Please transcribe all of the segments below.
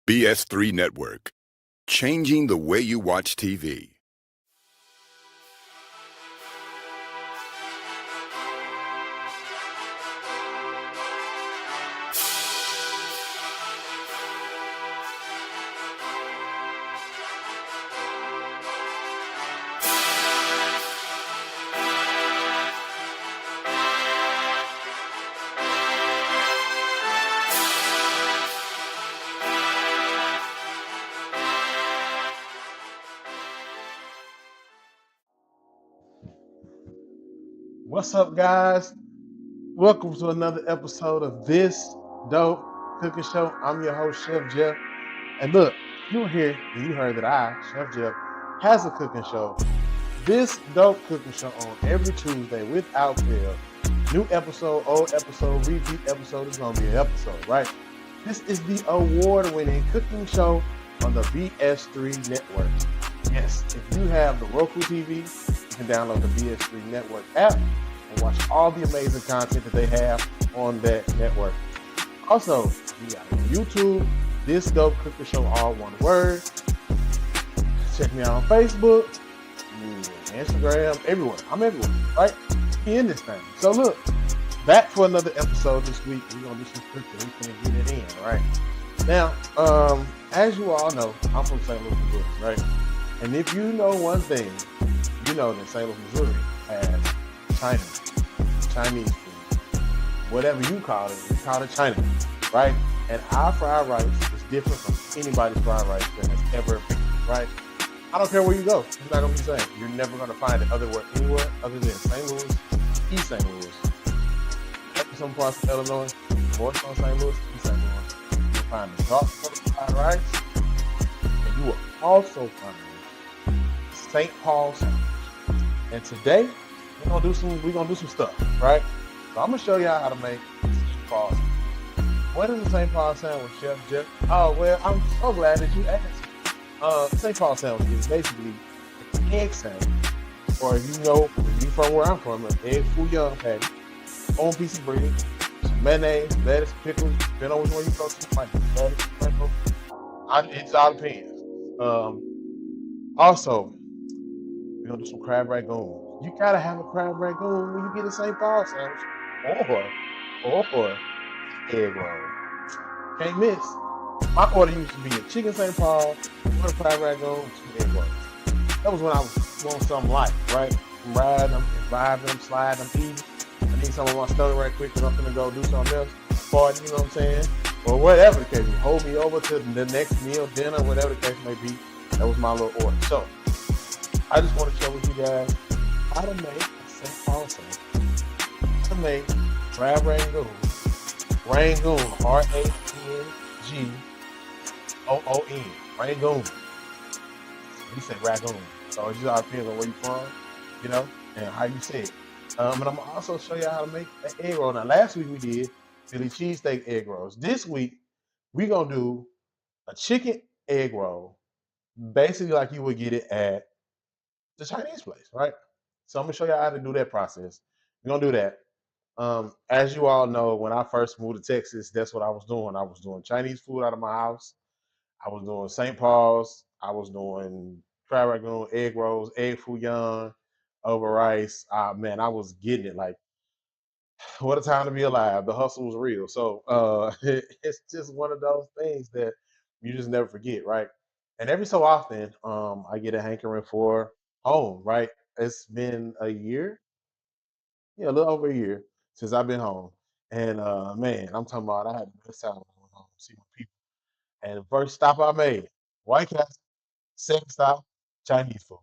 BS3 Network, changing the way you watch TV. What's up, guys? Welcome to another episode of This Dope Cooking Show. I'm your host, Chef Jeff. And look, you were here and you heard that I, Chef Jeff, has a cooking show. This Dope Cooking Show on every Tuesday without fail. New episode, old episode, repeat episode is going to be an episode, right? This is the award-winning cooking show on the BS3 Network. Yes, if you have the Roku TV, you can download the BS3 Network app and watch all the amazing content that they have on that network. Also, we got on YouTube, This Dope Cooking Show, all one word. Check me out on Facebook, Instagram, everywhere. I'm everywhere, right? Be in this thing. So look, back for another episode this week. We're gonna do some cooking. We're gonna get it in, right? Now, as you all know, I'm from St. Louis, Missouri, right? And if you know one thing, you know that St. Louis, Missouri has Chinese food. Whatever you call it, we call it Chinese, right? And our fried rice is different from anybody's fried rice that has ever been, right? I don't care where you go. It's not going to be the same. You're never going to find it anywhere other than St. Louis, East St. Louis. Some parts of Illinois, more so St. Louis, East St. Louis. You'll find the dark fried rice, and you will also find St. Paul sandwich. And today we're gonna do some stuff, right? So I'm gonna show y'all how to make St. Paul sandwich. What is a St. Paul sandwich, Chef Jeff? Oh well, I'm so glad that you asked. St. Paul sandwich is basically an egg sandwich, or if you know, if you from where I'm from, an egg foo young patty, on a piece of bread, some mayonnaise, lettuce, pickles, depending on which one you go to, might be lettuce, pickles. It's all depends. Also, we're gonna do some crab rangoon. You gotta have a crab rangoon when you get a St. Paul sandwich, or egg roll. Can't miss. My order used to be a chicken St. Paul, one crab rangoon, two egg rolls. That was when I was doing something light, right? I'm riding, I'm vibing, I'm sliding, I'm eating. I need some of my stomach right quick because I'm gonna go do something else, party, you know what I'm saying? Or whatever the case may be. Hold me over to the next meal, dinner, whatever the case may be. That was my little order. So I just want to share with you guys how to make a St. Paul sandwich. How to make crab rangoon. Rangoon, R-A-N-G-O-O-N. Rangoon. We say ragoon. So it just all depends on where you're from, you know, and how you say it. And I'm gonna also show you how to make an egg roll. Now, last week we did Philly cheesesteak egg rolls. This week we're gonna do a chicken egg roll, basically like you would get it at the Chinese place, right? So I'm gonna show you how to do that process. We're gonna do that. As you all know, when I first moved to Texas, that's what I was doing. I was doing Chinese food out of my house. I was doing St. Paul's. I was doing crab rangoon, egg rolls, egg foo young over rice. Man, I was getting it. Like, what a time to be alive. The hustle was real. So it's just one of those things that you just never forget, right? And every so often, I get a hankering for home, right? It's been a year, yeah, a little over a year since I've been home. And man, I'm talking about I had the best time when I went home to see my people. And the first stop I made, White Castle. Second stop, Chinese food.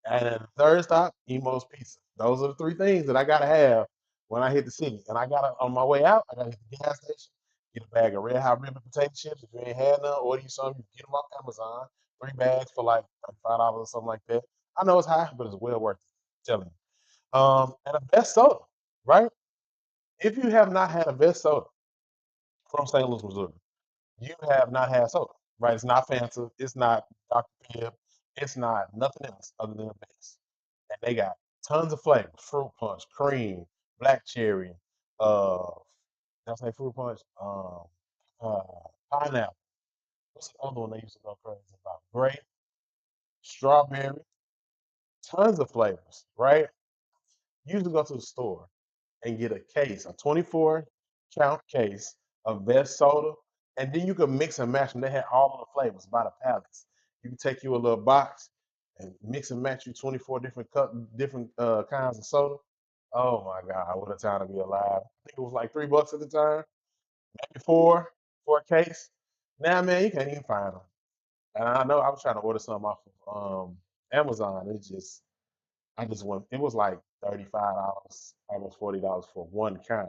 And then the third stop, Emo's Pizza. Those are the three things that I gotta have when I hit the city. And I gotta on my way out, I gotta hit the gas station, get a bag of red hot ribbon potato chips. If you ain't had none, order you some. You can get them off Amazon. 3 bags for like $5 or something like that. I know it's high, but it's well worth it. I'm telling you. And a best soda, right? If you have not had a best soda from St. Louis, Missouri, you have not had soda, right? It's not Fanta, it's not Dr. Pibb, it's not nothing else other than the best. And they got tons of flavors: fruit punch, cream, black cherry, uh, did I say fruit punch? Uh, pineapple. What's the other one they used to go crazy about? Grape, strawberry, tons of flavors, right? You used to go to the store and get a case, a 24 count case of best soda, and then you could mix and match them. They had all of the flavors by the pallets. You could take you a little box and mix and match you 24 different kinds of soda. Oh my God, what a time to be alive. I think it was like $3 at the time, maybe four for a case. Now, man, you can't even find them. And I know I was trying to order something off of Amazon. I just went, it was like $35, almost $40 for one kind.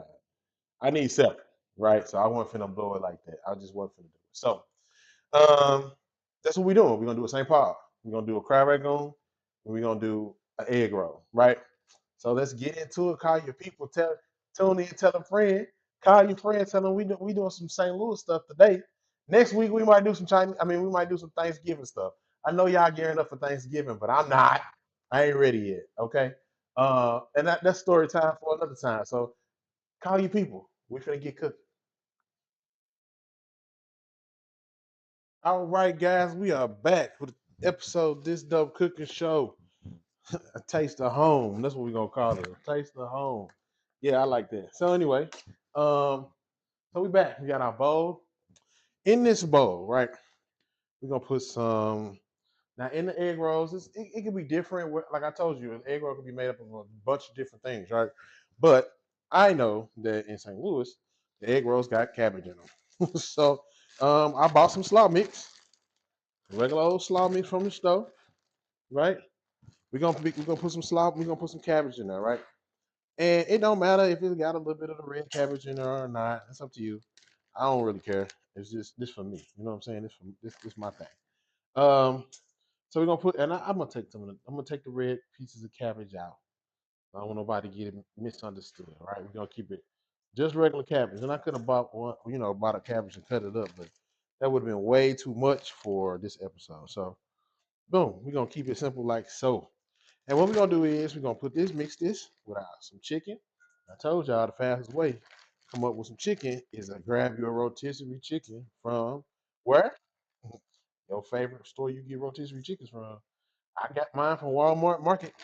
I need seven, right? So I wasn't finna blow it like that. I just wasn't finna do it. So um, that's what we're doing. We're gonna do a St. Paul. We're gonna do a crab rangoon, and we're gonna do an egg roll, right? So let's get into it. Call your people, tune in, tell a friend, call your friend, tell them we doing some St. Louis stuff today. Next week we might do some Chinese. I mean, we might do some Thanksgiving stuff. I know y'all gearing up for Thanksgiving, but I'm not. I ain't ready yet. Okay. And that's story time for another time. So call your people. We finna get cooking. All right, guys, we are back with episode This Dope Cooking Show. A taste of home. That's what we're gonna call it. A taste of home. Yeah, I like that. So anyway, um, so we back. We got our bowl. In this bowl, right? We're gonna put some. Now in the egg rolls, it can be different. Like I told you, an egg roll can be made up of a bunch of different things, right? But I know that in St. Louis, the egg rolls got cabbage in them. So I bought some slaw mix, regular old slaw mix from the store, right? We're gonna put some slaw. We're gonna put some cabbage in there, right? And it don't matter if it's got a little bit of the red cabbage in there or not. It's up to you. I don't really care. It's just this for me. You know what I'm saying? This my thing. Um, so we're gonna put, and I'm gonna take I'm gonna take the red pieces of cabbage out. I don't want nobody to get it misunderstood. All right, we're gonna keep it just regular cabbage. And I could have bought one, bought a cabbage and cut it up, but that would have been way too much for this episode. So boom, we're gonna keep it simple like so. And what we're gonna do is we're gonna mix this with some chicken. I told y'all the fastest way to come up with some chicken is to grab your rotisserie chicken from where? Your favorite store you get rotisserie chickens from. I got mine from Walmart Market.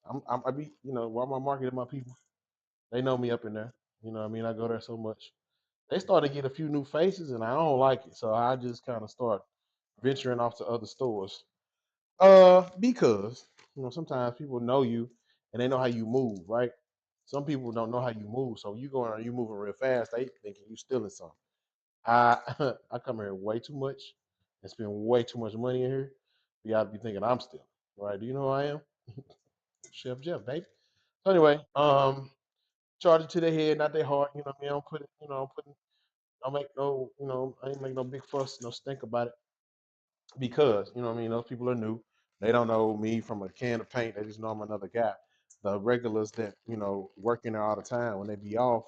I be, Walmart Market is my people. They know me up in there. You know what I mean? I go there so much. They started to get a few new faces and I don't like it. So I just kind of start venturing off to other stores. Because sometimes people know you and they know how you move, right? Some people don't know how you move, so you going you moving real fast. They thinking you stealing something. I I come here way too much and spend way too much money in here. You gotta be thinking I'm stealing, right? Do you know who I am? Chef Jeff, baby. So anyway, charge it to their head, not their heart. You know what I mean? I don't put it. I make no. I ain't make no big fuss, no stink about it because those people are new. They don't know me from a can of paint. They just know I'm another guy. The regulars that work in there all the time when they be off,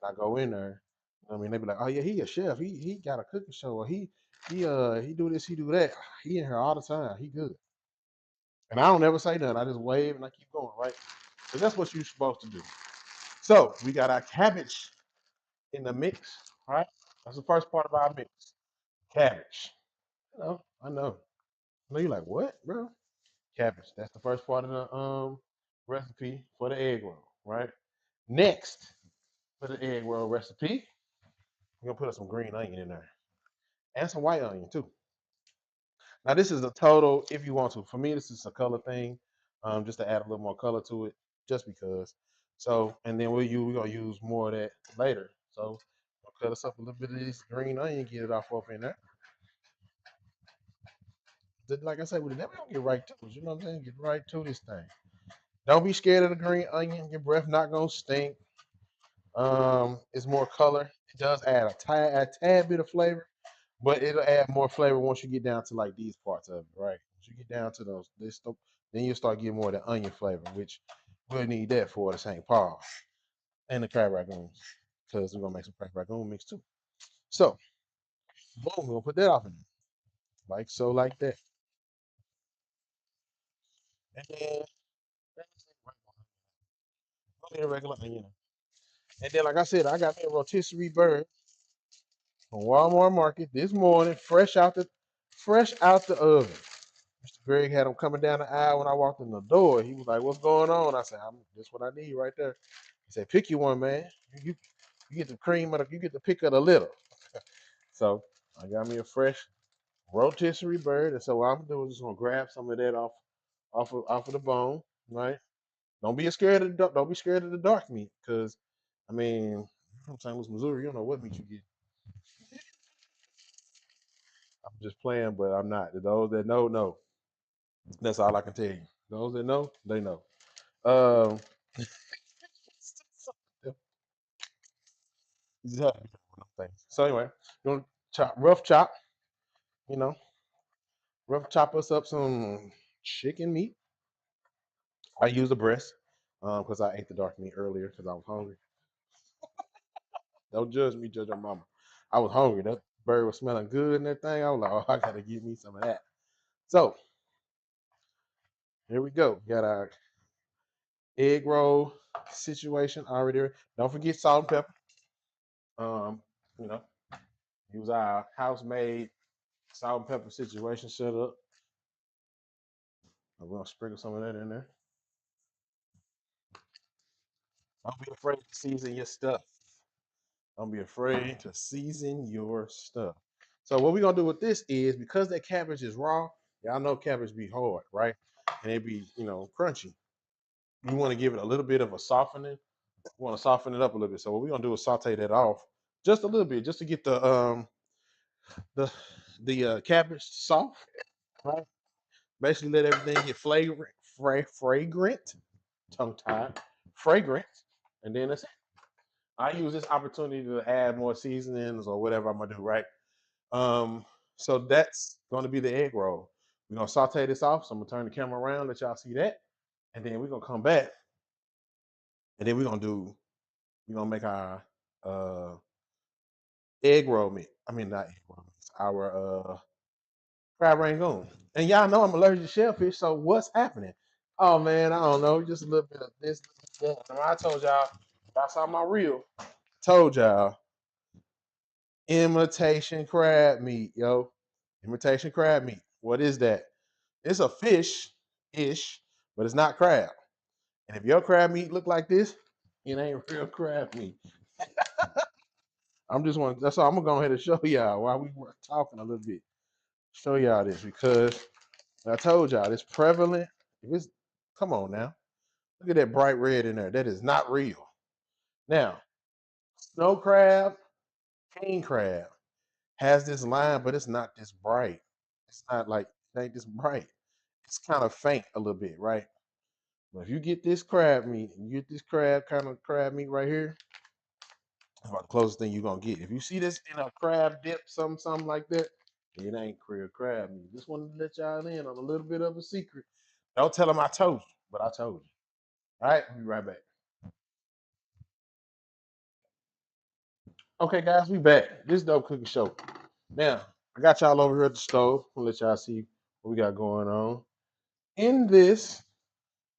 and I go in there. They be like, oh yeah, he a chef. He got a cooking show. Or he do this, he do that. He in here all the time. He good. And I don't ever say nothing. I just wave and I keep going, right? So that's what you're supposed to do. So we got our cabbage in the mix, right? That's the first part of our mix. Cabbage. I know. I know you're like, what, bro? Cabbage. That's the first part of the recipe for the egg roll, right? Next, for the egg roll recipe, we're gonna put some green onion in there and some white onion too. Now this is a total if you want to. For me, this is a color thing, just to add a little more color to it, just because. So, and then we're gonna use more of that later. So, I'll cut us up a little bit of this green onion, get it off up in there. Like I said, we're never gonna get right to it. You know what I'm saying? Get right to this thing. Don't be scared of the green onion. Your breath not gonna stink. It's more color. It does add a tad bit of flavor, but it'll add more flavor once you get down to like these parts of it, right? Once you get down to then you'll start getting more of the onion flavor, which we'll need that for the St. Paul and the crab rangoons, because we're gonna make some crab rangoon mix too. So, boom, we're gonna put that off in there, like so, like that, and then a regular onion, and then like I said, I got me a rotisserie bird. from Walmart Market this morning, fresh out the oven. Mr. Greg had him coming down the aisle when I walked in the door. He was like, "What's going on?" I said, "This what I need right there." He said, "Pick you one, man. You get the cream of you get the pick of the litter." So I got me a fresh rotisserie bird, and so what I'm gonna do is just gonna grab some of that off of the bone, right? Don't be scared of the dark meat, because I mean, you're from St. Louis, Missouri, you don't know what meat you get. I'm just playing, but I'm not. Those that know, know. That's all I can tell you. Those that know, they know. Um, exactly. So anyway, you want to rough chop, you know, rough chop us up some chicken meat. I use the breast because I ate the dark meat earlier because I was hungry. Don't judge me, judge your mama. I was hungry. That bird was smelling good and that thing. I was like, oh, I gotta give me some of that. So here we go. Got our egg roll situation already. Don't forget salt and pepper. Um, you know, use our house made salt and pepper situation set up. I'm gonna sprinkle some of that in there. Don't be afraid to season your stuff. Don't be afraid to season your stuff. So what we're gonna do with this is, because that cabbage is raw, y'all know cabbage be hard, right? And it be, crunchy. You want to give it a little bit of a softening. You want to soften it up a little bit. So what we're gonna do is saute that off just a little bit, just to get the cabbage soft, right? Basically, let everything get fragrant, tongue tied, fragrant, and then that's it. I use this opportunity to add more seasonings or whatever I'm gonna do, right? So that's gonna be the egg roll. We're gonna saute this off. So I'm gonna turn the camera around, let y'all see that, and then we're gonna come back, and then we're gonna make our uh egg roll meat. I mean, not egg roll meat, our crab rangoon. And y'all know I'm allergic to shellfish, so what's happening? Oh man, I don't know, just a little bit of this, that. And I told y'all saw my reel. Told y'all, imitation crab meat, yo. Imitation crab meat. What is that? It's a fish ish, but it's not crab. And if your crab meat look like this, it ain't real crab meat. That's all I'm gonna go ahead and show y'all while we were talking a little bit. Show y'all this because I told y'all it's prevalent. If it's Come on now. Look at that bright red in there. That is not real. Now, snow crab, king crab has this line, but it's not this bright. It's not like it ain't this bright. It's kind of faint a little bit, right? But if you get this crab meat, and you get this crab meat right here, it's about the closest thing you're gonna get. If you see this in a crab dip, something like that, it ain't real crab meat. Just wanted to let y'all in on a little bit of a secret. Don't tell them I told you, but I told you. All right, we'll be right back. Okay, guys, we back. This is Dope Cooking Show. Now, I got y'all over here at the stove. I'll let y'all see what we got going on. In this,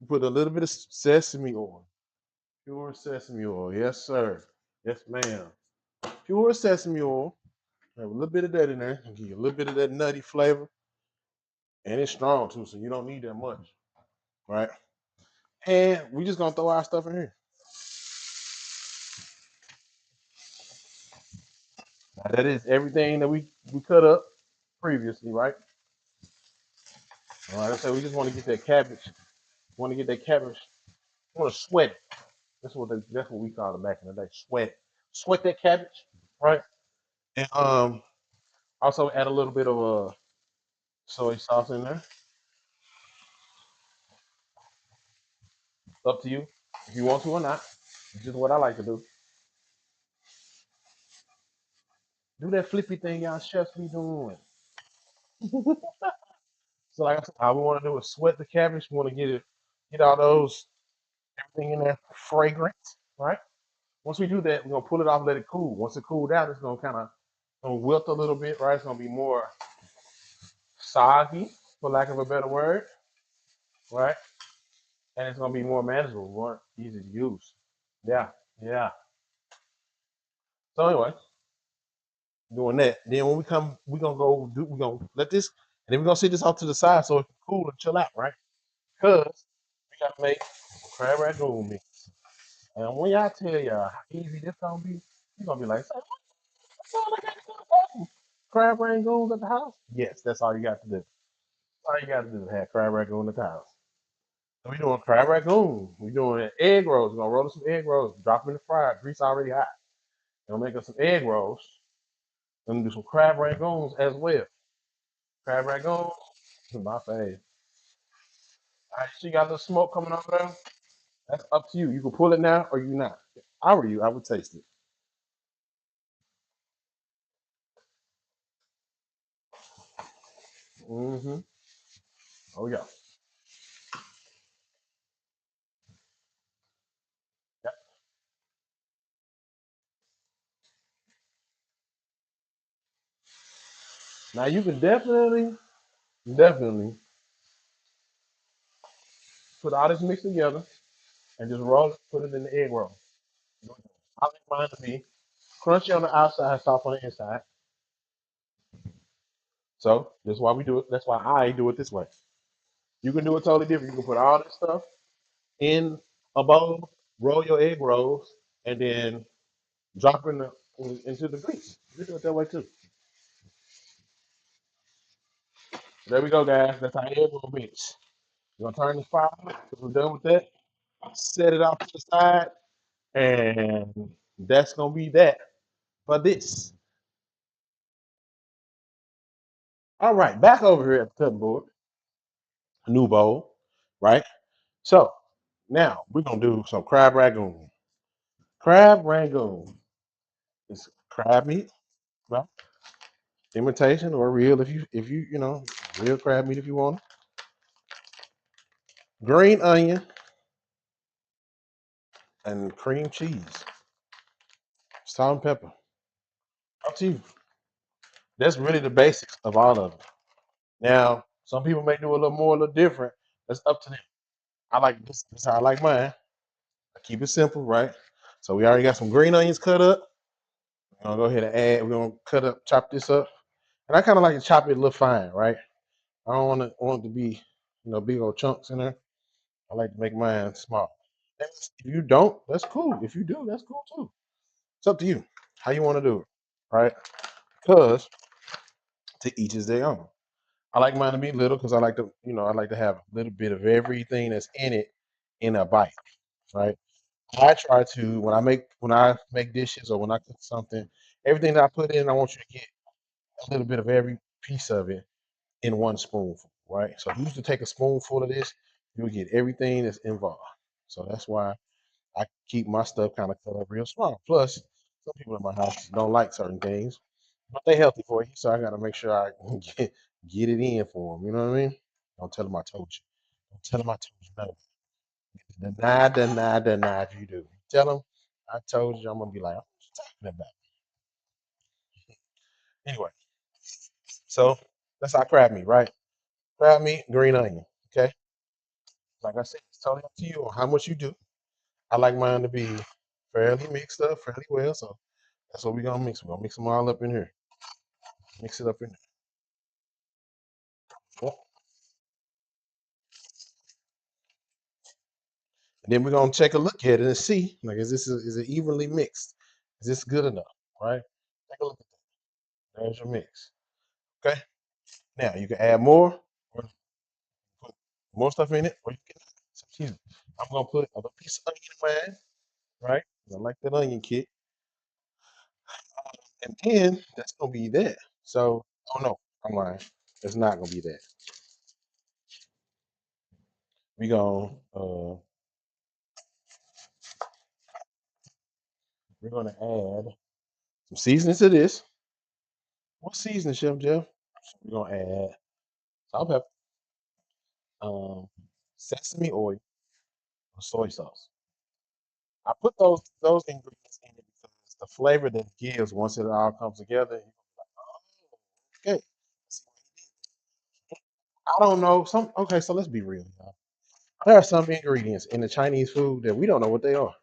put a little bit of sesame oil. Pure sesame oil. Yes, sir. Yes, ma'am. Pure sesame oil. Have a little bit of that in there. And give you a little bit of that nutty flavor. And it's strong too, so you don't need that much. Right? And we just gonna throw our stuff in here. Now, that is everything that we cut up previously, right? All right, so we just want to get that cabbage. Want to get that cabbage. Want to sweat it. That's what we call it back in the day. Sweat that cabbage, right? And also add a little bit of soy sauce in there. Up to you if you want to or not. It's just what I like to do. Do that flippy thing y'all chefs be doing. So like I said, all we want to do is sweat the cabbage. We want to get all those everything in there fragrant, right? Once we do that, we're gonna pull it off, let it cool. Once it cool down, it's gonna kind of wilt a little bit, right? It's gonna be more soggy, for lack of a better word, right? And it's gonna be more manageable, more easy to use. Yeah, yeah. So anyway, Doing that. Then when we come, we're gonna let this, and then we're gonna sit this off to the side so it can cool and chill out, right? Because we gotta make crab rangoon mix. And when y'all tell y'all how easy this gonna be, you're gonna be like, "So, that's all I got to do is have some crab rangoons at the house." Yes, that's all you got to do. All you got to do is have crab rangoon at the house. So we doing crab rangoon. We doing egg rolls. We're gonna roll some egg rolls, drop them in the fryer, grease already hot. Gonna make us some egg rolls. Gonna do some crab rangoons as well. Crab rangoons, my fave. All right, she got a little smoke coming off there. That's up to you. You can pull it now or you not. If I were you, I would taste it. Mm-hmm. Oh yeah. Yep. Now you can definitely put all this mix together and just roll it, put it in the egg roll. I like mine to be crunchy on the outside, soft on the inside. So that's why we do it. That's why I do it this way. You can do it totally different. You can put all this stuff in a bowl, roll your egg rolls, and then drop into the grease. You do it that way too. There we go, guys. That's our egg roll mix. We're gonna turn this fire off. We're done with that. Set it off to the side, and that's gonna be that for this. All right, back over here at the cutting board, a new bowl, right? So now we're gonna do some crab rangoon. Crab rangoon is crab meat, right? Imitation or real if you real crab meat if you want. Green onion and cream cheese, salt and pepper. Up to you. That's really the basics of all of it. Now, some people may do a little more, a little different. That's up to them. I like this. This is how I like mine. I keep it simple, right? So we already got some green onions cut up. We're gonna go ahead and add. We're gonna chop this up, and I kind of like to chop it a little fine, right? I don't want it to be, big old chunks in there. I like to make mine small. If you don't, that's cool. If you do, that's cool too. It's up to you how you want to do it, right? Because to each is their own. I like mine to be little because I like to have a little bit of everything that's in it in a bite, right? I try to when I make dishes or when I cook something, everything that I put in, I want you to get a little bit of every piece of it in one spoonful, right? So if you used to take a spoonful of this, you'll get everything that's involved. So that's why I keep my stuff kind of cut up real small. Plus, some people in my house don't like certain things, but they healthy for you, so I got to make sure I get it in for them. You know what I mean? Don't tell them I told you. Don't tell them I told you. No. Deny, deny, deny. If you do, tell them I told you. I'm gonna be like, what you talking about? Anyway, so that's our crab meat, right? Crab meat, green onion. Okay. Like I said, it's totally up to you on how much you do. I like mine to be fairly mixed up, fairly well. So that's what we're gonna mix. We're gonna mix them all up in here. Mix it up in there. Yep. And then we're gonna take a look at it and see, like, is it evenly mixed? Is this good enough? Right? Take a look at that. There's your mix. Okay. Now you can add more, or put more stuff in it, or you can excuse me. I'm gonna put a little piece of onion in mine, right? 'Cause I like that onion kick. And then that's gonna be that. So, oh no, I'm lying. It's not gonna be that. We gonna we're gonna add some seasoning to this. What seasoning, Chef Jeff? We're gonna add salt, pepper, um, sesame oil, and soy sauce. I put those ingredients in it because the flavor that it gives once it all comes together. You're like, oh, okay. I don't know. Okay, so let's be real, y'all. There are some ingredients in the Chinese food that we don't know what they are.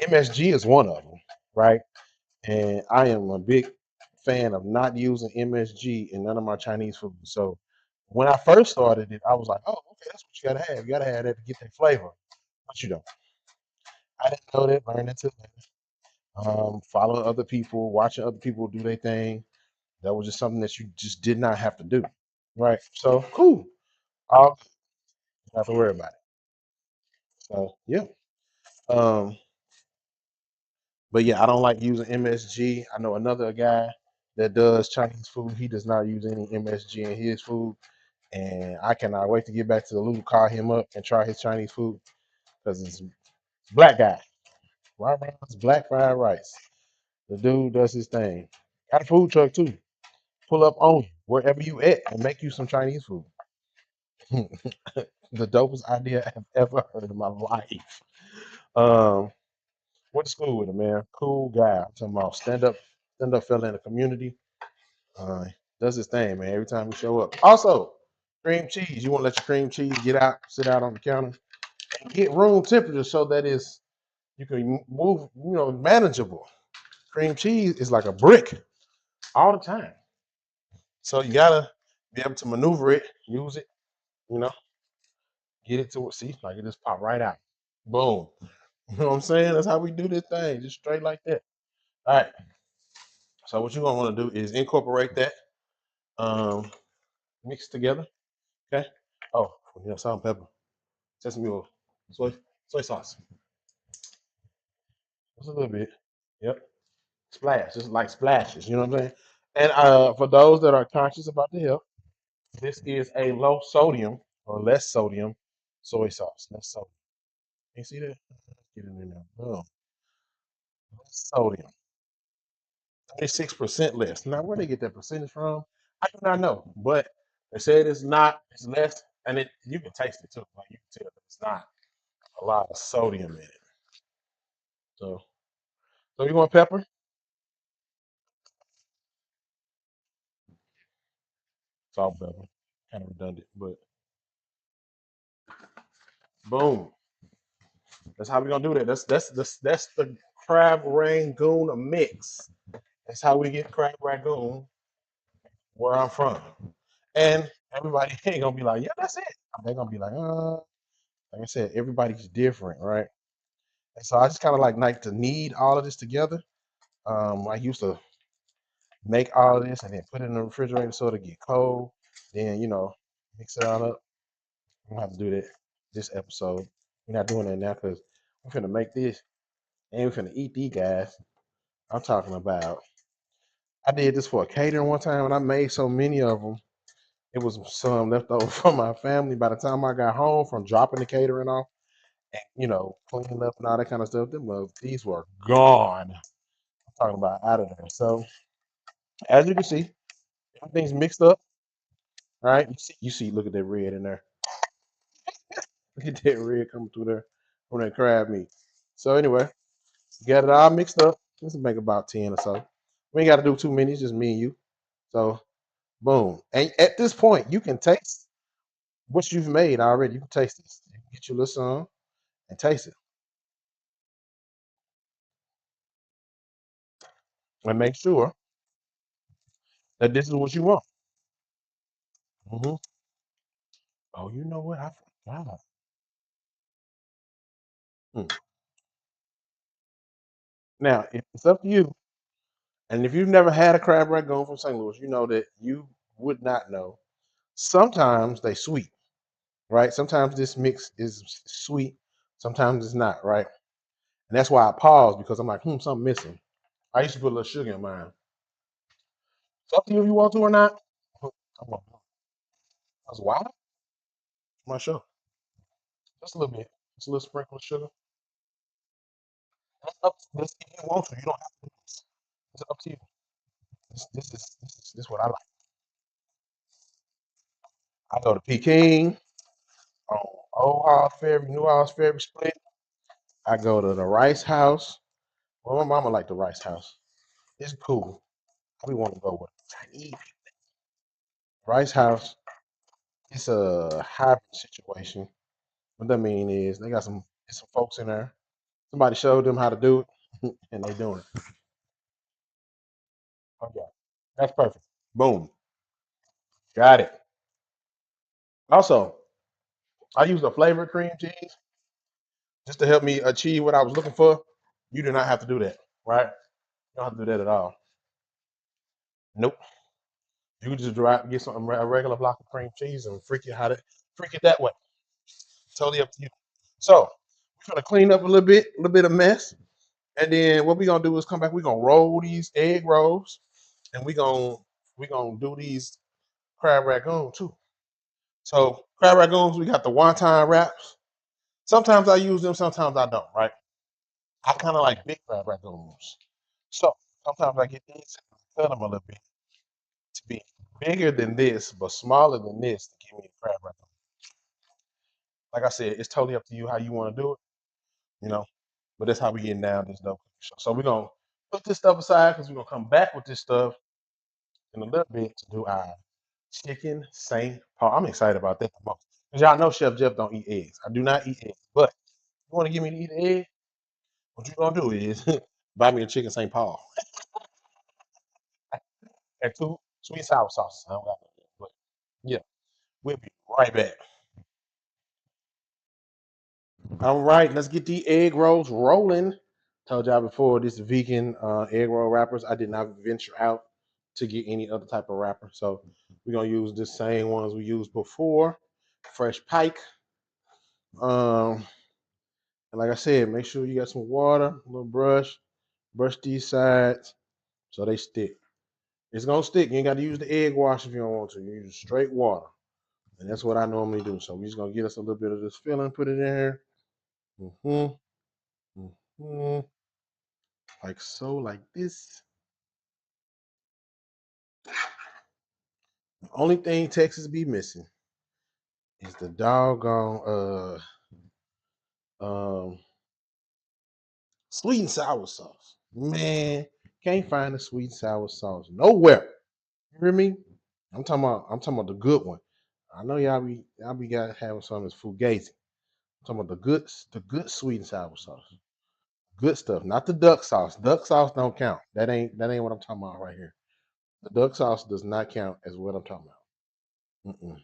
MSG is one of them, right? And I am a big fan of not using MSG in none of my Chinese food. So when I first started it, I was like, oh, okay, that's what you gotta have. You gotta have that to get that flavor. But you don't. I didn't know that, learned it later. Following other people, watching other people do their thing. That was just something that you just did not have to do. Right. So cool. All good. Don't have to worry about it. So yeah. Um, but yeah, I don't like using MSG. I know another guy that does Chinese food. He does not use any MSG in his food. And I cannot wait to get back to the Lou, call him up and try his Chinese food because it's black guy. Right, it's black fried rice. The dude does his thing. Got a food truck too. Pull up on you wherever you at and make you some Chinese food. The dopest idea I've ever heard in my life. Um, went to school with him, man. Cool guy. I'm talking about stand up fella in the community. Uh, does his thing, man. Every time we show up. Also, cream cheese. You want to let your cream cheese get out, sit out on the counter, and get room temperature so that is you can move, manageable. Cream cheese is like a brick all the time. So you gotta be able to maneuver it, use it, you know, get it to it. See, like it just pop right out. Boom. You know what I'm saying? That's how we do this thing, just straight like that. All right. So what you're gonna want to do is incorporate that, um, mix together. Okay. Oh, yeah, salt and pepper, sesame oil, soy sauce. Just a little bit. Yep. Splash, just like splashes. You know what I'm saying? And for those that are conscious about the health, this is a low sodium or less sodium soy sauce. Less sodium. You see that? Get it in there. Boom. Less sodium. 36% less. Now, where they get that percentage from, I do not know. But they said it's not, it's less, and you can taste it too. Like you can tell that it's not a lot of sodium in it. So you want pepper, salt, pepper. Kind of redundant, but boom. That's how we gonna do that. That's the crab rangoon mix. That's how we get crab rangoon where I'm from. And everybody ain't gonna be like, yeah, that's it. They're gonna be like I said, everybody's different, right? And so I just kind of like to knead all of this together. I used to make all of this and then put it in the refrigerator so it'll get cold. Then mix it all up. I'm gonna have to do that this episode. We're not doing that now because we're finna make this and we're finna eat these guys. I'm talking about. I did this for a catering one time and I made so many of them. It was some left over from my family. By the time I got home from dropping the catering off and cleaning up and all that kind of stuff, these were gone. I'm talking about out of there. So as you can see, everything's mixed up, right? You see, look at that red in there. Look at that red coming through there from that crab meat. So anyway, got it all mixed up. Let's make about 10 or so. We ain't got to do too many. It's just me and you. So boom. And at this point, you can taste what you've made already. You can taste this. You can get your little son and taste it, and make sure that this is what you want. Hmm. Oh, you know what? I forgot. Hmm. Now, it's up to you. And if you've never had a crab rangoon from St. Louis, you know that you would not know. Sometimes they sweet, right? Sometimes this mix is sweet. Sometimes it's not, right? And that's why I paused because I'm like, something missing. I used to put a little sugar in mine. It's up to you if you want to or not. Come on. That's wild. My show. Just a little bit. Just a little sprinkle of sugar. That's up to this if you want to. You don't have to do this. It's up to you. This is what I like. I go to Peking on Old House Ferry, New House Ferry split. I go to the Rice House. Well, my mama like the Rice House. It's cool. We want to go with Chinese Rice House. It's a hybrid situation. What that mean is they got some folks in there. Somebody showed them how to do it, and they doing it. Oh yeah. That's perfect. Boom. Got it. Also, I used a flavored cream cheese just to help me achieve what I was looking for. You do not have to do that, right? You don't have to do that at all. Nope. You can just get some a regular block of cream cheese and freak it that way. Totally up to you. So we're gonna clean up a little bit of mess, and then what we're gonna do is come back. We're gonna roll these egg rolls, and we gonna do these crab ragoon too. So crab ragoons, we got the wonton wraps. Sometimes I use them, sometimes I don't. Right? I kind of like big crab ragoons. So sometimes I get these, and cut them a little bit to be bigger than this, but smaller than this to give me a crab ragoon. Like I said, it's totally up to you how you want to do it, you know. But that's how we getting down this dope show. So we're gonna put this stuff aside because we're gonna come back with this stuff in a little bit to do our chicken Saint Paul. I'm excited about that the most. Because y'all know Chef Jeff don't eat eggs. I do not eat eggs. But you want to get me to eat an egg? What you gonna do is buy me a chicken Saint Paul and two sweet sour sauces. I don't got no eggs, but yeah, we'll be right back. All right, let's get the egg rolls rolling. Told y'all before, this vegan egg roll wrappers. I did not venture out to get any other type of wrapper. So we're gonna use the same ones we used before. Fresh pike. Um, and like I said, make sure you got some water, a little brush these sides so they stick. It's gonna stick. You ain't got to use the egg wash if you don't want to. You use straight water. And that's what I normally do. So we're just gonna get us a little bit of this filling, put it in here. Mm-hmm. Mm-hmm. Like so, like this. The only thing Texas be missing is the doggone um sweet and sour sauce. Man, can't find the sweet and sour sauce nowhere. You hear me? I'm talking about the good one. I know y'all be got having some as fugazi. I'm talking about the good sweet and sour sauce. Good stuff, not the duck sauce. Duck sauce don't count. That ain't what I'm talking about right here. The duck sauce does not count as what I'm talking about. Mm-mm,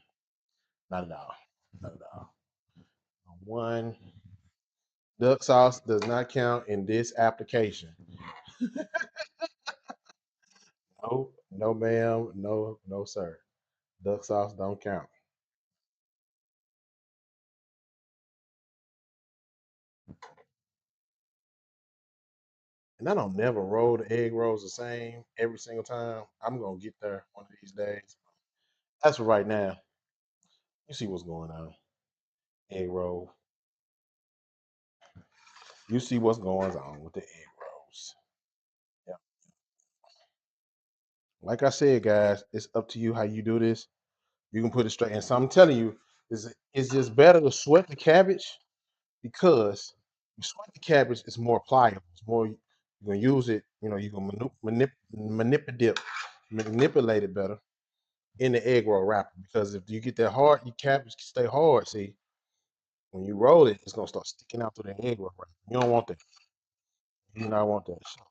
not at all. Not at all. One duck sauce does not count in this application. No, no, ma'am. No, no, sir. Duck sauce don't count. And I don't never roll the egg rolls the same every single time. I'm gonna get there one of these days. As for right now, you see what's going on. Egg roll. You see what's going on with the egg rolls. Yeah. Like I said, guys, it's up to you how you do this. You can put it straight. And so I'm telling you, it's just better to sweat the cabbage because you sweat the cabbage, it's more pliable. It's more you're gonna use it. You can manipulate it better in the egg roll wrapper because if you get that hard, your cabbage can stay hard. See, when you roll it, it's gonna start sticking out through the egg roll wrapper. You don't want that. You do not want that. So,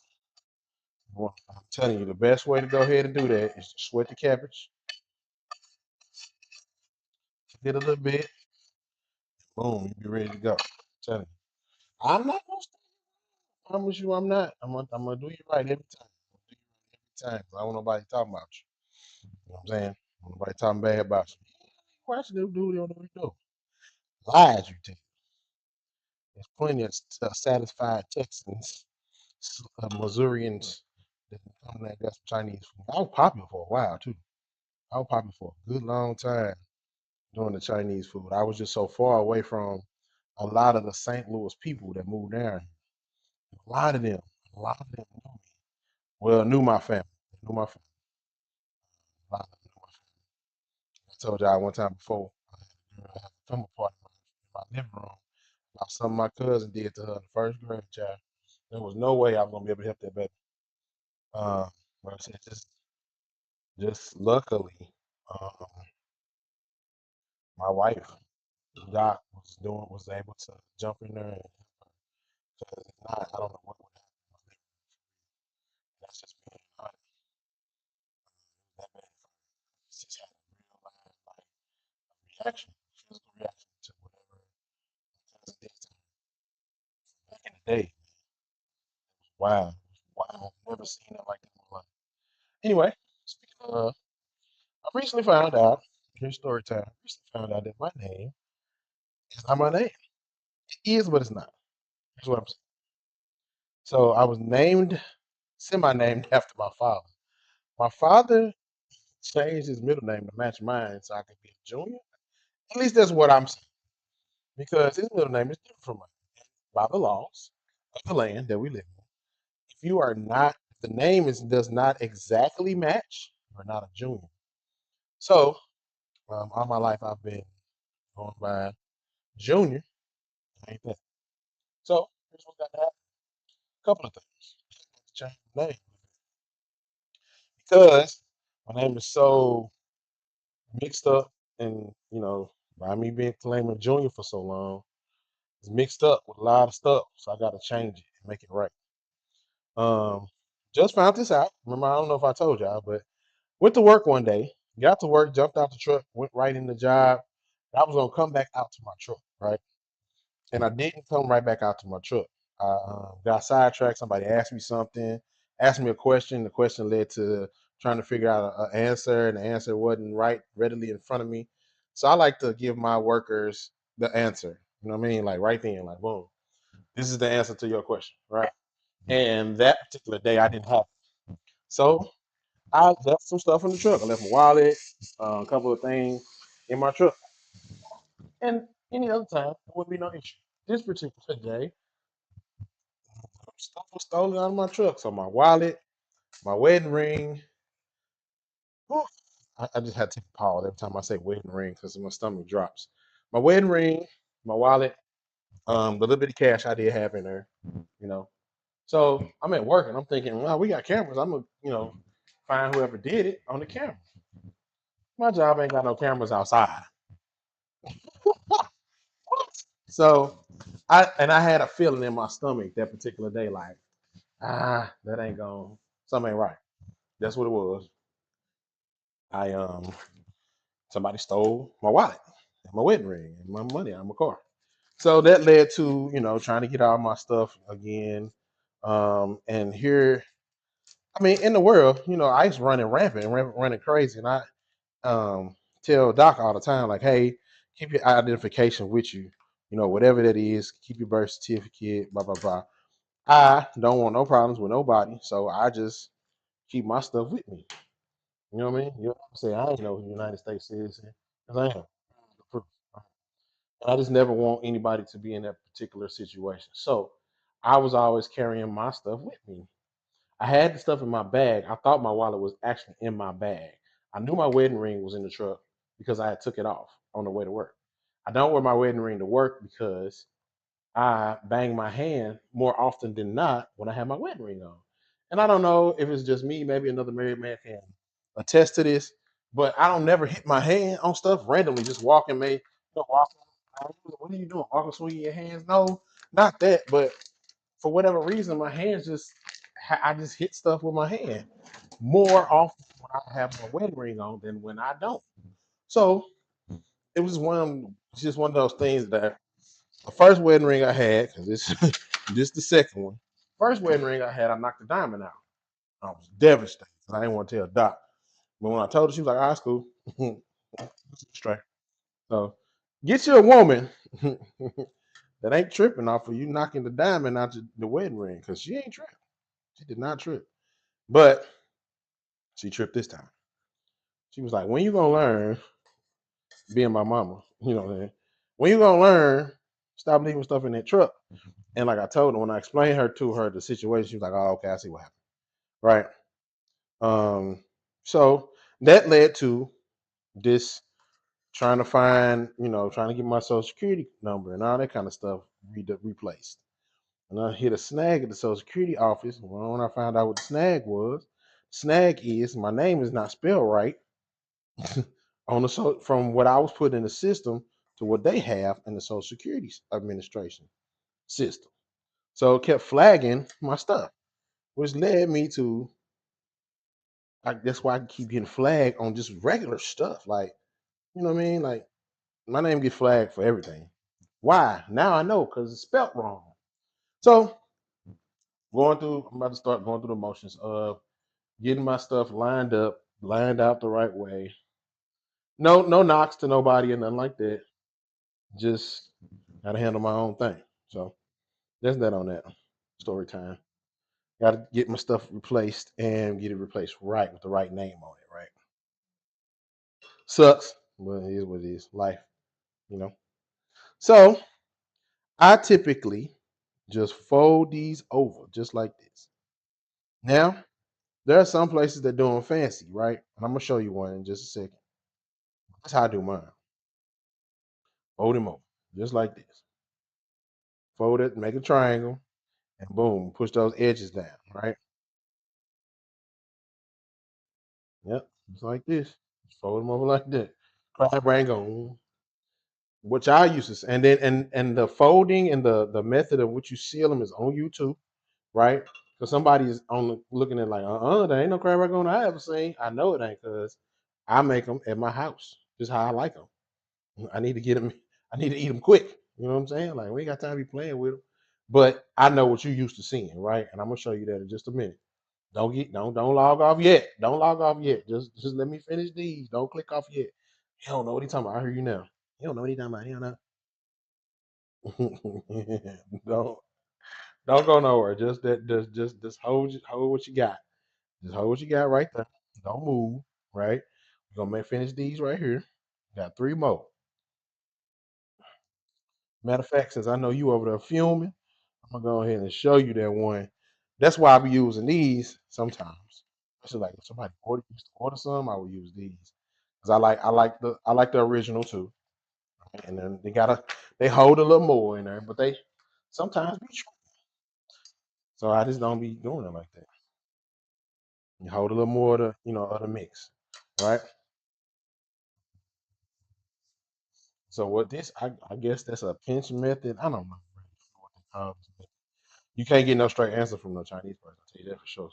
I'm telling you, the best way to go ahead and do that is to sweat the cabbage, get a little bit, boom, you be ready to go. I'm telling you, I'm not gonna stay. I promise you, I'm not. I'm gonna do you right every time. I'm gonna do you right every time. 'Cause I don't want nobody talking about you. You know what I'm saying? I don't want nobody talking bad about you. Watch them do what they don't do. Lies you tell. There's plenty of satisfied Texans, Missourians that come that got some Chinese food. I was popular for a while too. I was popular for a good long time doing the Chinese food. I was just so far away from a lot of the St. Louis people that moved down. A lot of them, a lot of them knew me. Well, knew my family. Knew my family. A lot of them knew my family. I told y'all one time before, I had a summer party in my living room about something my cousin did to her, the first grandchild. There was no way I was gonna be able to help that baby. Uh, but I said just luckily, um, my wife, Doc, was able to jump in there and because if not, I don't know what would happen. That's just being honest. reaction, physical reaction to whatever my cousin did to her. Back in the day, wow, wow, never seen it like that in my life. Anyway, speaking of, I recently found out, here's story time. I recently found out that my name is not my name. It is, but it's not. That's what I'm saying. So I was named, semi-named after my father. My father changed his middle name to match mine so I could be a junior. At least that's what I'm saying. Because his middle name is different from mine. By the laws of the land that we live in, if you are not, if the name does not exactly match, you're not a junior. So all my life I've been going by junior. Ain't that? So here's what got to happen. A couple of things. Change the name because my name is so mixed up, and by me being claiming junior for so long, it's mixed up with a lot of stuff. So I got to change it and make it right. Um, just found this out. Remember, I don't know if I told y'all, but went to work one day, got to work, jumped out the truck, went right in the job. I was gonna come back out to my truck, right? And I didn't come right back out to my truck. I got sidetracked. Somebody asked me something, asked me a question. The question led to trying to figure out an answer, and the answer wasn't right readily in front of me. So I like to give my workers the answer. You know what I mean? Like right then, like boom, this is the answer to your question, right? And that particular day, I didn't have it. So I left some stuff in the truck. I left my wallet, a couple of things in my truck. And any other time, it wouldn't be no issue. This particular day, stuff was stolen out of my truck. So my wallet, my wedding ring. Whew, I just had to take a pause every time I say wedding ring because my stomach drops. My wedding ring, my wallet, the little bit of cash I did have in there, you know. So I'm at work and I'm thinking, well, we got cameras. I'm gonna, find whoever did it on the camera. My job ain't got no cameras outside. So I had a feeling in my stomach that particular day, like, that ain't going, something ain't right. That's what it was. I somebody stole my wallet and my wedding ring and my money out of my car. So that led to, trying to get all my stuff again. And here, I mean, in the world, ICE running rampant and running crazy. And I tell Doc all the time, like, hey, keep your identification with you. Whatever that is, keep your birth certificate, blah, blah, blah. I don't want no problems with nobody, so I just keep my stuff with me. You know what I mean? You know what I'm saying? I ain't no United States citizen, because I am. The proof. And I just never want anybody to be in that particular situation. So I was always carrying my stuff with me. I had the stuff in my bag. I thought my wallet was actually in my bag. I knew my wedding ring was in the truck because I had took it off on the way to work. I don't wear my wedding ring to work because I bang my hand more often than not when I have my wedding ring on. And I don't know if it's just me, maybe another married man can attest to this, but I don't never hit my hand on stuff randomly, just walking, walking. What are you doing? Walking, swinging your hands? No, not that. But for whatever reason, my hands just, I just hit stuff with my hand more often when I have my wedding ring on than when I don't. So it was just one of those things that the first wedding ring I had, because this this the second one. First wedding ring I had, I knocked the diamond out. I was devastated because I didn't want to tell Doc. But when I told her, she was like, "All right, it's cool." Straight. So get you a woman that ain't tripping off of you knocking the diamond out the wedding ring, because she ain't tripping. She did not trip. But she tripped this time. She was like, "When you gonna learn being my mama?" You know what I'm saying? When you gonna learn, stop leaving stuff in that truck. And like I told her, when I explained to her the situation, she was like, "Oh, okay, I see what happened." Right. So that led to this trying to find, trying to get my social security number and all that kind of stuff replaced. And I hit a snag at the social security office. Well, when I found out what the snag is my name is not spelled right on from what I was putting in the system to what they have in the Social Security Administration system. So it kept flagging my stuff, which led me to, that's why I keep getting flagged on just regular stuff. Like, you know what I mean? Like My name get flagged for everything. Why? Now I know because it's spelt wrong. So I'm about to start going through the motions of getting my stuff lined up, lined out the right way. No knocks to nobody or nothing like that. Just gotta handle my own thing. So that's that on that. Story time. Gotta get my stuff replaced and get it replaced right with the right name on it, right? Sucks, but it is what it is. Life, you know. So I typically just fold these over just like this. Now, there are some places that do them fancy, right? And I'm gonna show you one in just a second. That's how I do mine. Fold them over, just like this. Fold it, make a triangle, and boom, push those edges down, right? Yep, just like this. Just fold them over like that. Crab Rangoon, which I used to, and then and the folding and the method of which you seal them is on YouTube, right? Because somebody is looking at like, there ain't no crab Rangoon I ever seen. I know it ain't because I make them at my house. Just how I like them. I need to get them. I need to eat them quick. You know what I'm saying? Like we ain't got time to be playing with them. But I know what you used to seeing, right? And I'm gonna show you that in just a minute. Don't log off yet. Don't log off yet. Just let me finish these. Don't click off yet. You don't know what he's talking about. I hear you now. You don't know what he's talking about. You don't know. don't go nowhere. Just that just hold what you got. Just hold what you got right there. Don't move. Right. We're gonna finish these right here. Got three more. Matter of fact, since I know you over there fuming, I'm gonna go ahead and show you that one. That's why I be using these sometimes. Especially like if somebody used to order some, I would use these. Cause I like the original too. And then they hold a little more in there, but they sometimes be true. So I just don't be doing it like that. You hold a little more of the mix. Right? So what this I guess that's a pinch method. I don't know what they call this. You can't get no straight answer from no Chinese person, I'll tell you that for sure.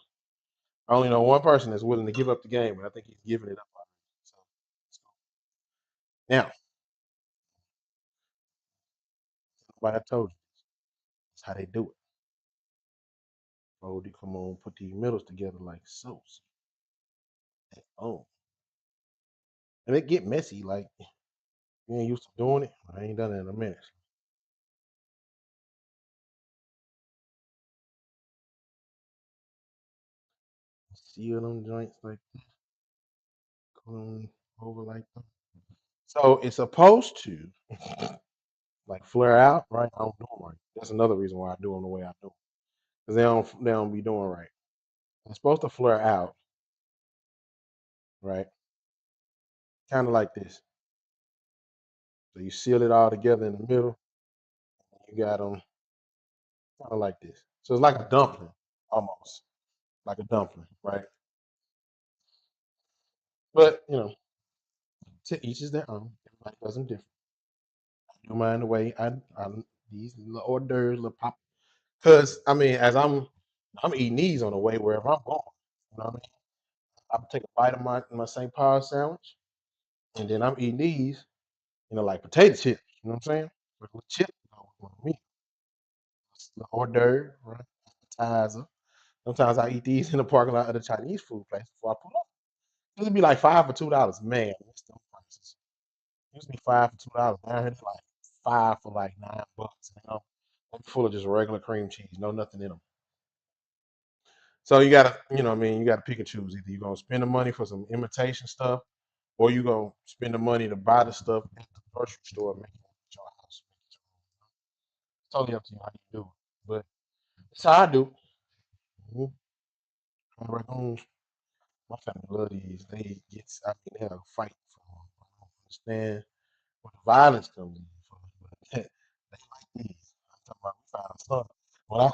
I only know one person that's willing to give up the game, but I think he's giving it up already. So now, like I told you, that's how they do it. Oh, they come on, put these middles together like so. Oh, and it get messy. Like you ain't used to doing it. I ain't done it in a minute. Seal them joints like come over like that. So it's supposed to like flare out, right? I don't do them right. That's another reason why I do them the way I do them because they don't be doing right. It's supposed to flare out, right? Kind of like this. So you seal it all together in the middle. You got them kind of like this. So it's like a dumpling, almost like a dumpling, right? But to each is their own. Everybody does them different. I do mine the way I these little hors d'oeuvres, little pop. Because I mean, as I'm eating these on the way wherever I'm going. You know what I mean? I'll take a bite of my St. Paul sandwich, and then I'm eating these, like potato chips. You know what I'm saying? With chips, with meat, the hors d'oeuvre, right? Appetizer. Sometimes I eat these in the parking lot of the Chinese food place before I pull up. It'd be like five for $2. Man, that's them prices. It used to be five for $2. Now it's like five for like $9. They're full of just regular cream cheese, no nothing in them. So you gotta, what I mean, you gotta pick and choose. Either you're gonna spend the money for some imitation stuff, or you gonna spend the money to buy the stuff at the grocery store and make it at your house. It's totally up to you how you do it. But that's how I do. Mm-hmm. Raccoons, my family love these. They get, I mean, they'll fight for them. I don't understand where the violence comes in. But they like these. I'm talking about we found some. Well,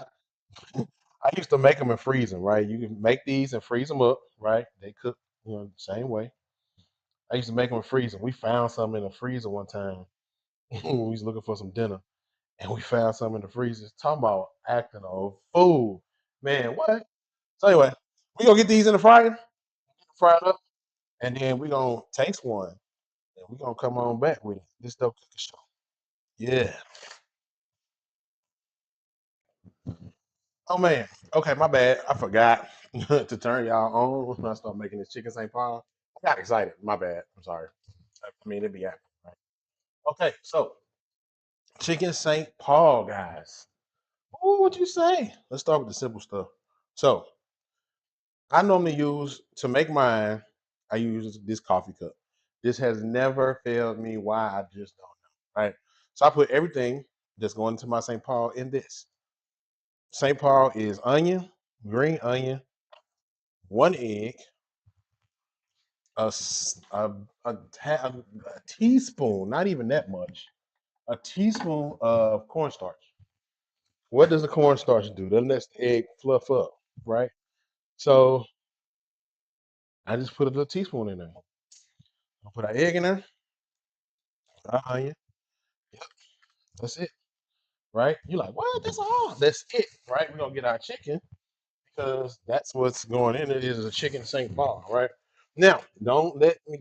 I used to make them and freeze them, right? You can make these and freeze them up, right? They cook, the same way. I used to make them and freeze them. We found some in the freezer one time. We was looking for some dinner, and we found some in the freezer. Talking about acting a fool, man. What? So anyway, we gonna get these in the fryer, fry it up, and then we gonna taste one, and we're gonna come on back with it. This dope cooking show. Yeah. Oh man. Okay, my bad. I forgot to turn y'all on when I start making this chicken St. Paul. I got excited. My bad. I'm sorry. I mean, it'd be happening, right? Okay, so chicken St. Paul, guys. Ooh, what you say? Let's start with the simple stuff. So I normally use to make mine. I use this coffee cup. This has never failed me. Why? I just don't know. Right. So I put everything that's going into my St. Paul in this. St. Paul is onion, green onion, one egg, a, s- a teaspoon, not even that much, a teaspoon of cornstarch. What does the cornstarch do? That lets the egg fluff up, right? So I just put a little teaspoon in there. I put an egg in there, onion. Yep, that's it, right? You're like, what? That's all. That's it, right? We're gonna get our chicken because that's what's going in it is a chicken St. Paul, right? Now, don't let me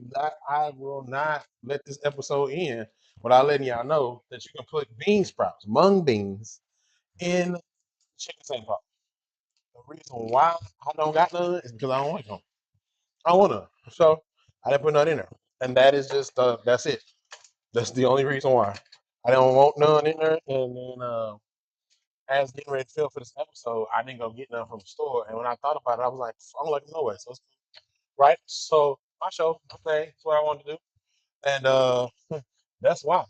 I will not let this episode end without letting y'all know that you can put bean sprouts, mung beans, in chicken St. Paul. The reason why I don't got none is because I don't like them. I don't want none. So I didn't put none in there. And that is just that's it. That's the only reason why. I don't want none in there. And then as getting ready to film for this episode, I didn't go get none from the store. And when I thought about it, I was like, I'm like, no way. So it's cool. Right? So my show, my thing, that's what I wanted to do. And that's why.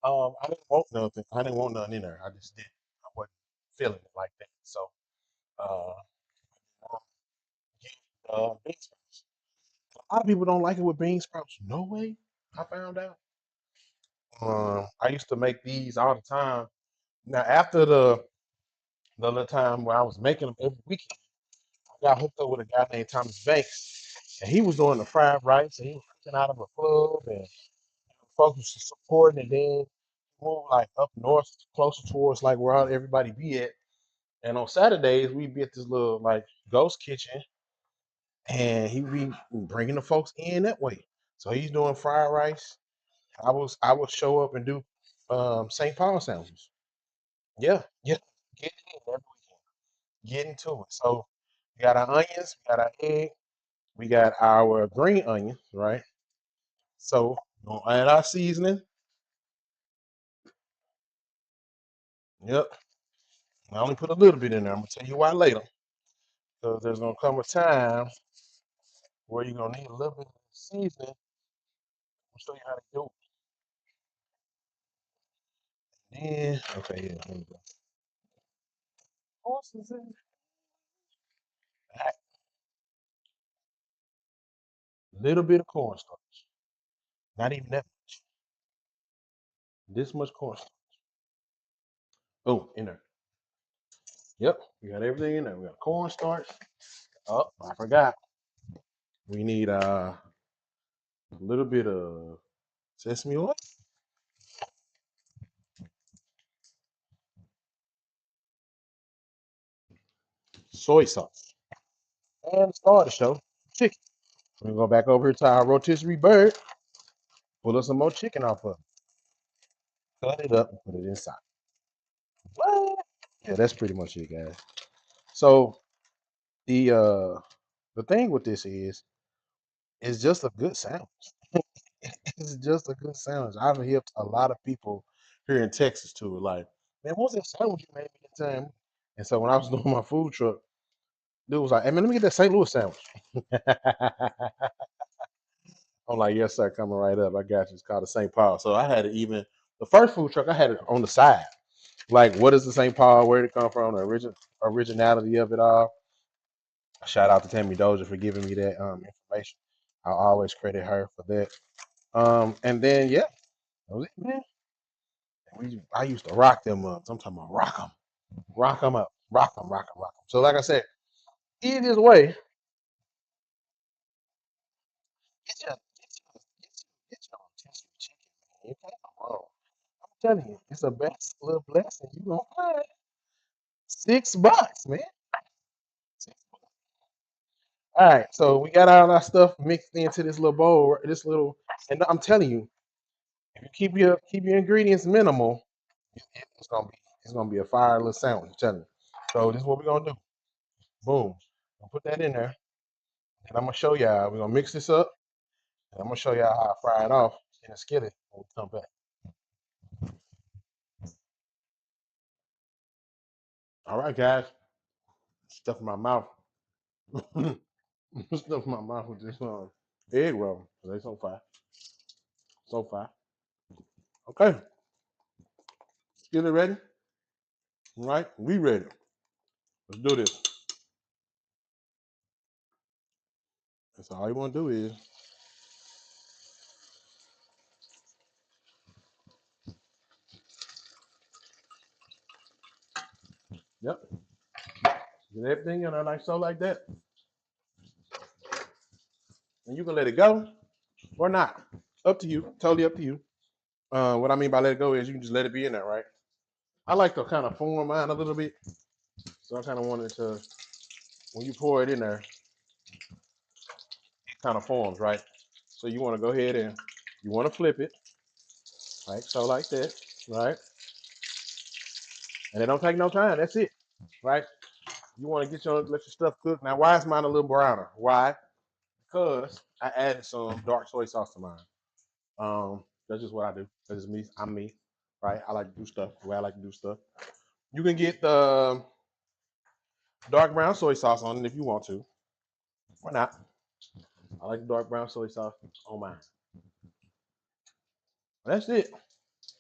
I didn't want nothing. I didn't want nothing in there. I just didn't. I wasn't feeling it like that. So uh get bean sprouts. A lot of people don't like it with bean sprouts. No way. I found out. I used to make these all the time. Now after the little time where I was making them every weekend, I got hooked up with a guy named Thomas Banks, and he was doing the fried rice, and he was cooking out of a club, and folks was supporting, and then moved like up north, closer towards like where everybody be at. And on Saturdays, we be at this little like ghost kitchen, and he be bringing the folks in that way. So he's doing fried rice. I would show up and do St. Paul sandwiches. Yeah, yeah, get it in every weekend. Get into it. So we got our onions, we got our egg, we got our green onions, right? So we're gonna add our seasoning. Yep. I only put a little bit in there. I'm gonna tell you why later. Because there's gonna come a time where you're gonna need a little bit of seasoning. I'll show you how to do it. Then, okay, yeah, here we go. Horses in that little bit of cornstarch. Not even that much. This much cornstarch. Oh, in there. Yep, we got everything in there. We got cornstarch. Oh, I forgot. We need a little bit of sesame oil, soy sauce, and the star of the show, chicken. We're gonna go back over here to our rotisserie bird, pull us some more chicken off of it, cut it up, and put it inside. What? Yeah, that's pretty much it, guys. So the uh the thing with this is it's just a good sandwich. It's just a good sandwich. I've helped a lot of people here in Texas too. Like, man, what's that sandwich you made me that time? And so when I was doing my food truck, dude was like, "Hey man, let me get that St. Louis sandwich." I'm like, "Yes, sir, coming right up. I got you." It's called the St. Paul. So I had it even the first food truck I had it on the side. Like, what is the St. Paul? Where did it come from? The originality of it all. Shout out to Tammy Dozier for giving me that information. I always credit her for that. And then yeah, that was it, man. I used to rock them up. I'm talking about rock them up, rock them, rock them. So like I said, easiest way, get your rotisserie chicken, man. You can't go wrong. I'm telling you, it's a best little blessing you gonna find. $6, man. All right, so we got all our stuff mixed into this little bowl, this little And I'm telling you, if you keep your ingredients minimal, it's gonna be a fire little sandwich. I'm telling you. So this is what we're gonna do. Boom. I'll put that in there, and I'm gonna show y'all. We're gonna mix this up, and I'm gonna show y'all how I fry it off in a skillet when we come back. All right, guys. Stuff in my mouth. Stuff in my mouth with this egg roll. They so fire. So fire. Okay. Skillet ready? All right. We ready. Let's do this. That's all you want to do is, yep, get everything in there like so, like that. And you can let it go or not. Up to you. Totally up to you. What I mean by let it go is you can just let it be in there, right? I like to kind of form mine a little bit. So I kind of want it to, when you pour it in there, it kind of forms, right? So you want to go ahead and you want to flip it, like so, like that, right? And it don't take no time. That's it, right? You want to let your stuff cook. Now, why is mine a little browner? Why? Because I added some dark soy sauce to mine. That's just what I do. That's just me. I'm me, right? I like to do stuff the way I like to do stuff. You can get the dark brown soy sauce on it if you want to. Why not? I like the dark brown soy sauce on mine. That's it.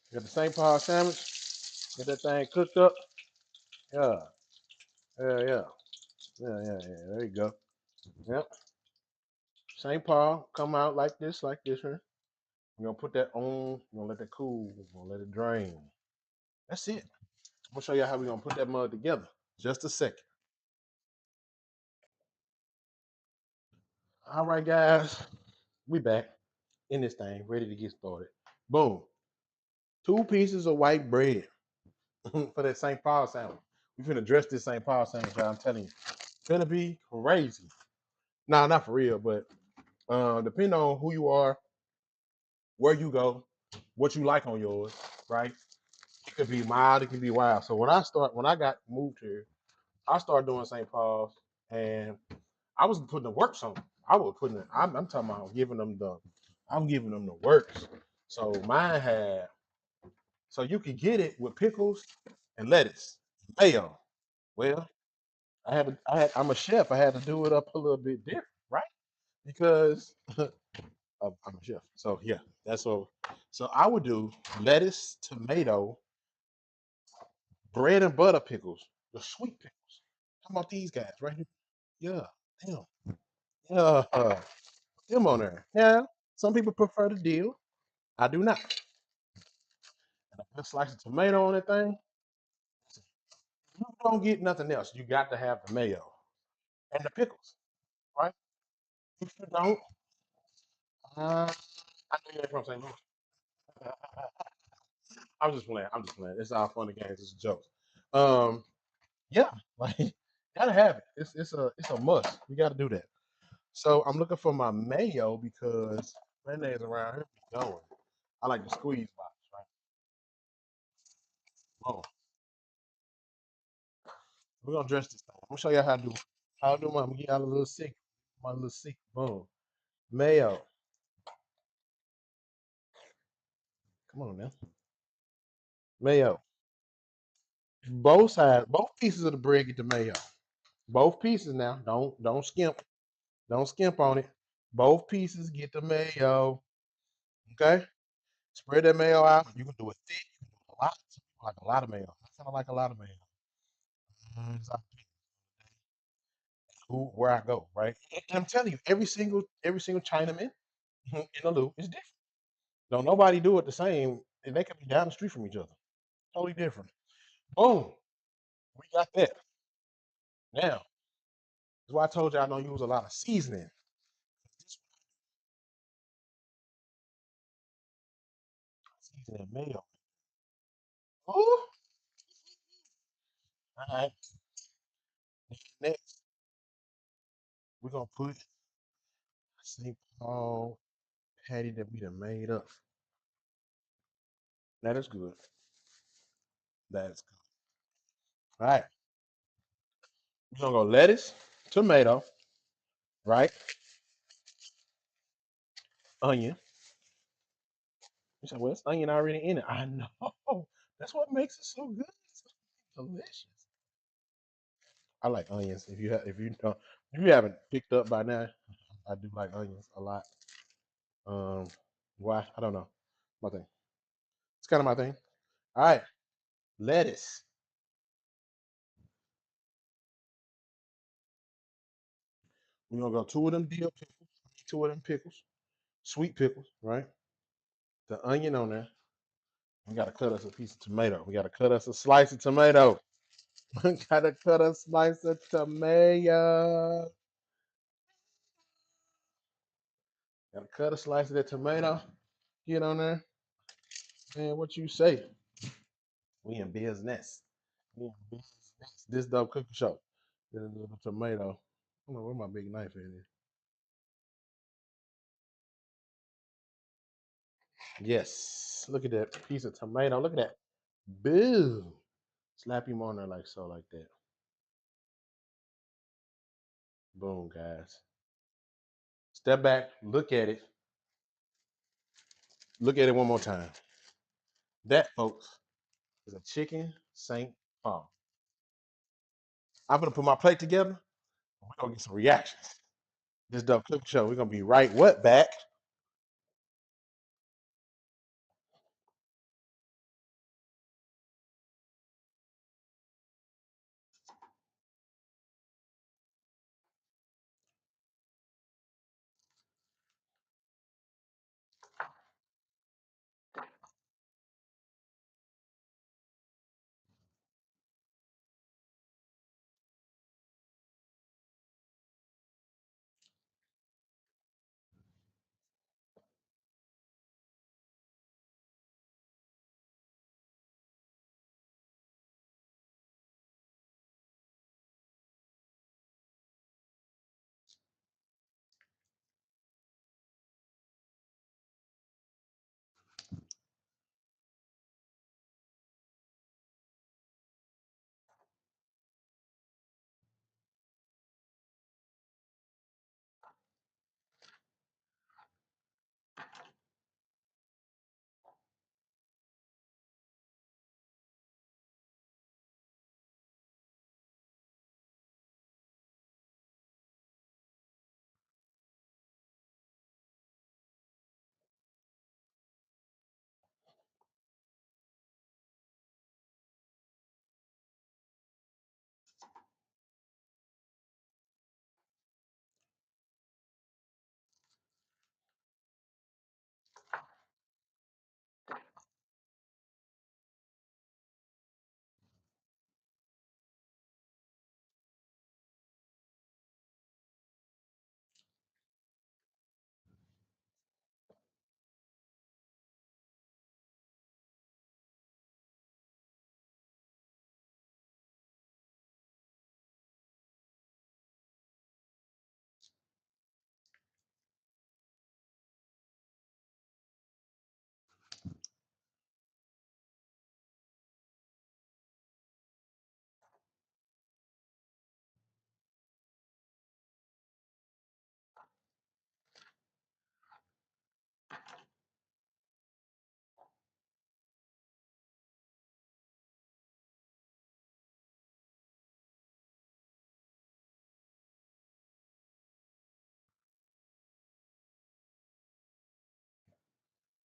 You got the St. Paul sandwich. Get that thing cooked up. Yeah, yeah. Yeah. There you go. Yep. St. Paul come out like this, right? We're gonna put that on. We're gonna let that cool. We're gonna let it drain. That's it. I'm gonna show you how we're gonna put that mug together. Just a second. All right, guys. We back in this thing, ready to get started. Boom. 2 pieces of white bread for that St. Paul sandwich. We finna dress this St. Paul sandwich, y'all. I'm telling you. It's gonna be crazy. Nah, not for real, but depending on who you are, where you go, what you like on yours, right? It could be mild, it could be wild. So when I got moved here, I started doing St. Paul's, and I was putting the works on. I was putting it. I'm talking about I'm giving them the works. So mine had, so you could get it with pickles and lettuce, mayo. Well, I'm a chef. I had to do it up a little bit different, right? Because I'm a chef. So yeah, that's what. So I would do lettuce, tomato, bread and butter pickles, the sweet pickles. How about these guys right here? Yeah, damn. Yeah, them on there. Yeah, some people prefer the deal. I do not. And a good slice of tomato on that thing. You don't get nothing else. You got to have the mayo and the pickles, right? If you don't, I know you ain't from St. Louis. I'm just playing. I'm just playing. It's all fun and games. It's jokes. Um, yeah, like gotta have it. It's a must. We got to do that. So I'm looking for my mayo because mayonnaise around here be going. I like the squeeze box, right? Oh, we're gonna dress this thing. I'm gonna show you how I do my. I'm gonna get out a little sick. My little sick. Boom. Mayo. Come on now. Mayo. Both sides, both pieces of the bread get the mayo. Both pieces now. Don't skimp. Don't skimp on it. Both pieces get the mayo. Okay? Spread that mayo out. You can do it thick, you can do it a lot. Some people like a lot of mayo. I kind of like a lot of mayo. It's up to where I go, right? And I'm telling you, every single Chinaman in the loop is different. Don't nobody do it the same, and they could be down the street from each other. Totally different. Boom. We got that. Now, that's why I told you I don't use a lot of seasoning. This seasoning mayo. Ooh. All right. Next, we're gonna put St. Paul patty that we done made up. That is good. That is good. All right. We're gonna go lettuce, tomato, right? Onion. You said, well, it's onion already in it. I know. That's what makes it so good. It's delicious. I like onions. If you haven't picked up by now, I do like onions a lot. Um, why? I don't know. My thing. It's kind of my thing. All right, lettuce. We're gonna go two of them dill pickles, two of them pickles, sweet pickles, right? The onion on there. We gotta cut us a piece of tomato. We gotta cut us a slice of tomato. We gotta cut a slice of tomato. Gotta cut a slice of that tomato. Get on there. Man, what you say? We in business. We in business. This dope cooking show. Get a little tomato. I don't know where my big knife is. Yes. Look at that piece of tomato. Look at that. Boo. Slap him on there like so, like that. Boom, guys. Step back. Look at it. Look at it one more time. That, folks, is a chicken Saint Paul. I'm gonna put my plate together. We're gonna get some reactions. This dope cooking show. We're gonna be right what back.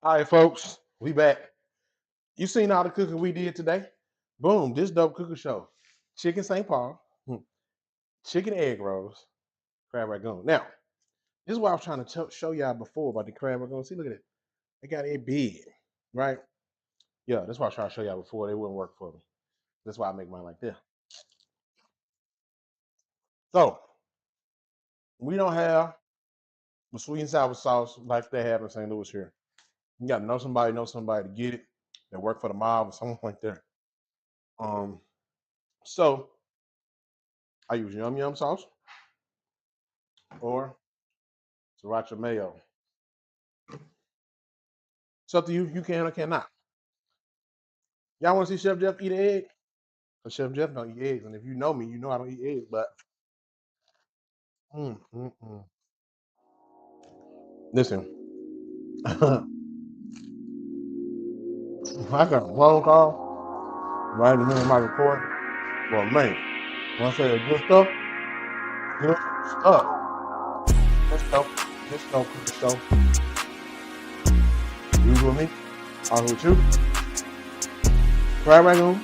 All right, folks, we back. You seen all the cooking we did today? Boom, this dope cooking show. Chicken St. Paul, chicken egg rolls, crab rangoon. Now, this is what I was trying to show y'all before about the crab rangoon. See, look at it. They got it big, right? Yeah, that's what I was trying to show y'all before. They wouldn't work for me. That's why I make mine like this. So, we don't have the sweet and sour sauce like they have in St. Louis here. You got to know somebody to get it that work for the mob or something like that. Um, so I use yum yum sauce or sriracha mayo. It's up to you. You can or cannot. Y'all want to see Chef Jeff eat an egg? Because Chef Jeff don't eat eggs, and if you know me, you know I don't eat eggs. But mm, mm, mm. Listen, I got a phone call right in the middle of my recording. Well, man, when I say good stuff, good stuff. This stuff, cooking show. You with me? I'm with you. Fried Rangoon,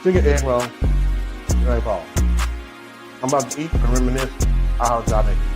chicken egg roll, and Paul. I'm about to eat and reminisce. I hope y'all make it.